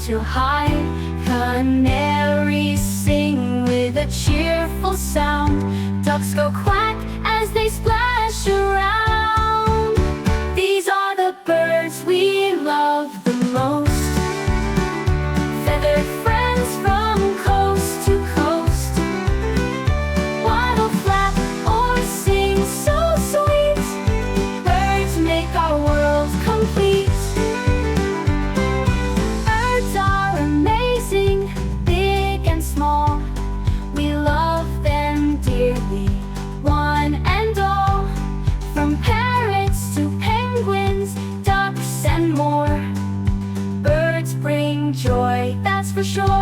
to hide. Canaries sing with a cheerful sound. Ducks go quack as they splash around. These are the birds we love the most. Feathered friends from coast to coast. Waddle, flap, or sing so sweet. Birds make our world complete. Birds are amazing, big and small. We love them dearly, one and all. From parrots to penguins, ducks and more. Birds bring joy, that's for sure.